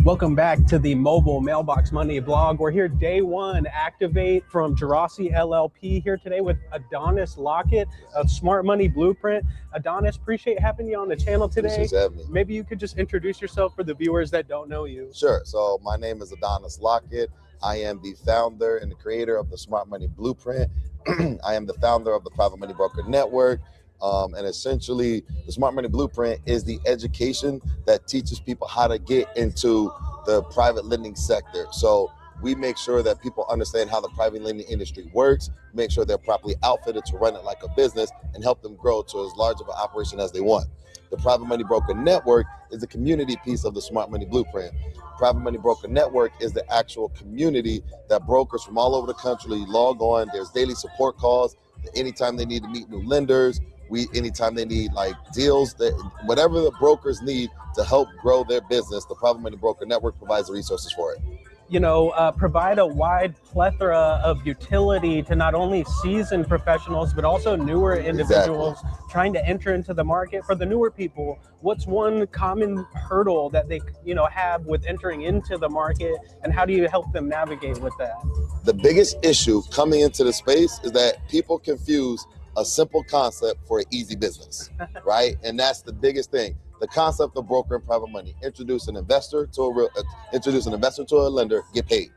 Welcome back to the Mobile Mailbox Money blog. We're here day one, Activate from Gerasi LLP, here today with Adonis Lockett of Smart Money Blueprint. Adonis, appreciate having you on the channel today. Appreciate having me. Maybe you could just introduce yourself for the viewers that don't know you. Sure. So my name is Adonis Lockett. I am the founder and the creator of the Smart Money Blueprint. I am the founder of the Private Money Broker Network. And essentially, the Smart Money Blueprint is the education that teaches people how to get into the private lending sector. So we make sure that people understand how the private lending industry works, make sure they're properly outfitted to run it like a business, and help them grow to as large of an operation as they want. The Private Money Broker Network is the community piece of the Smart Money Blueprint. Private Money Broker Network is the actual community that brokers from all over the country log on. There's daily support calls anytime they need to meet new lenders. Anytime they need like deals, whatever the brokers need to help grow their business, the Private Money Broker Network provides the resources for it. You know, provide a wide plethora of utility to not only seasoned professionals, but also newer individuals trying to enter into the market. For the newer people, what's one common hurdle that they, have with entering into the market, and how do you help them navigate with that? The biggest issue coming into the space is that people confuse a simple concept for an easy business, right? And that's the biggest thing. The concept of brokering private money: introduce an investor to a lender, get paid.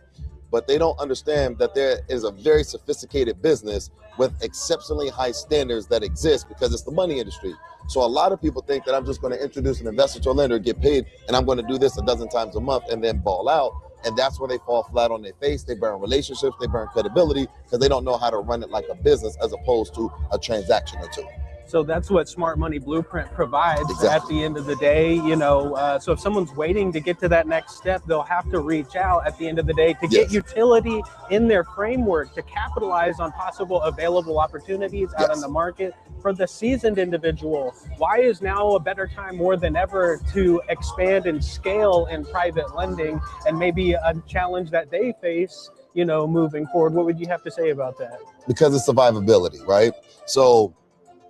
But they don't understand that there is a very sophisticated business with exceptionally high standards that exist because it's the money industry. So a lot of people think that I'm just going to introduce an investor to a lender, get paid, and I'm going to do this a dozen times a month and then ball out. And that's where they fall flat on their face. They burn relationships, they burn credibility, because they don't know how to run it like a business as opposed to a transaction or two. So that's what Smart Money Blueprint provides at the end of the day. So if someone's waiting to get to that next step, they'll have to reach out at the end of the day to get utility in their framework to capitalize on possible available opportunities out in the market. For the seasoned individual, why is now a better time more than ever to expand and scale in private lending, and maybe a challenge that they face, moving forward? What would you have to say about that? Because it's survivability, right? So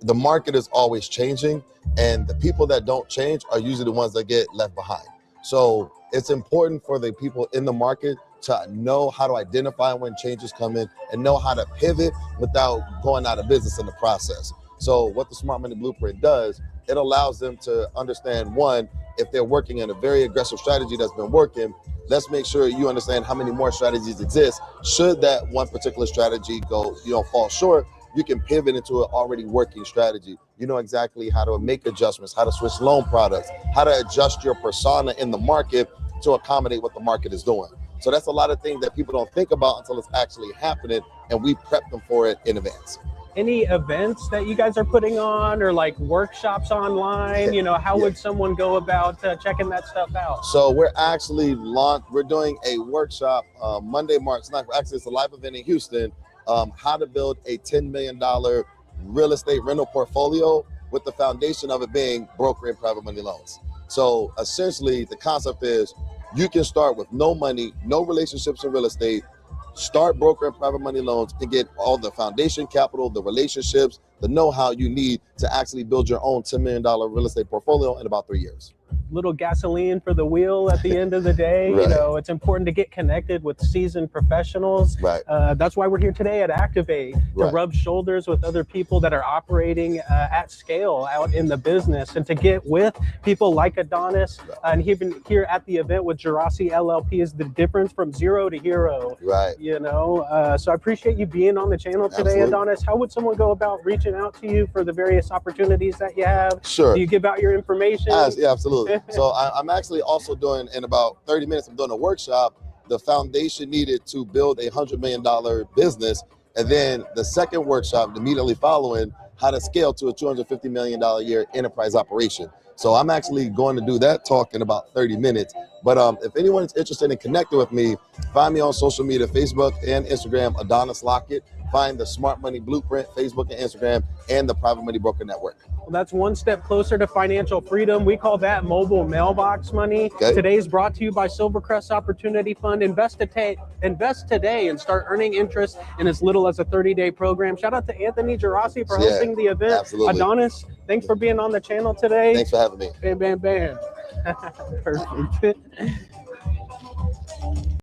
the market is always changing, and the people that don't change are usually the ones that get left behind. So it's important for the people in the market to know how to identify when changes come in and know how to pivot without going out of business in the process. So what the Smart Money Blueprint does, it allows them to understand, one, if they're working in a very aggressive strategy that's been working, let's make sure you understand how many more strategies exist. Should that one particular strategy go, fall short, you can pivot into an already working strategy. You know exactly how to make adjustments, how to switch loan products, how to adjust your persona in the market to accommodate what the market is doing. So that's a lot of things that people don't think about until it's actually happening, and we prep them for it in advance. Any events that you guys are putting on, or like workshops online? How would someone go about checking that stuff out? So we're actually we're doing a workshop Monday, March 9th. Actually, it's a live event in Houston. How to build a $10 million real estate rental portfolio, with the foundation of it being brokering private money loans. So essentially, the concept is you can start with no money, no relationships in real estate, start brokering private money loans, and get all the foundation capital, the relationships, the know-how you need to actually build your own $10 million real estate portfolio in about 3 years. Little gasoline for the wheel at the end of the day. It's important to get connected with seasoned professionals. That's why we're here today at Activate, to rub shoulders with other people that are operating at scale out in the business, and to get with people like Adonis. And even here at the event with Gerasi LLP is the difference from zero to hero. So I appreciate you being on the channel today, Adonis. How would someone go about reaching out to you for the various opportunities that you have? Sure. Do you give out your information? Yeah, absolutely. So I'm actually also doing, in about 30 minutes, I'm doing a workshop, the foundation needed to build a $100 million business. And then the second workshop immediately following, how to scale to a $250 million a year enterprise operation. So I'm actually going to do that talk in about 30 minutes. But if anyone's interested in connecting with me, find me on social media, Facebook and Instagram, Adonis Lockett. Find the Smart Money Blueprint, Facebook and Instagram, and the Private Money Broker Network. Well, that's one step closer to financial freedom. We call that mobile mailbox money. Today's brought to you by Silvercrest Opportunity Fund. Invest today and start earning interest in as little as a 30-day program. Shout out to Anthony Gerasi for hosting the event. Absolutely. Adonis, thanks for being on the channel today. Thanks for having me. Bam, bam, bam. Perfect.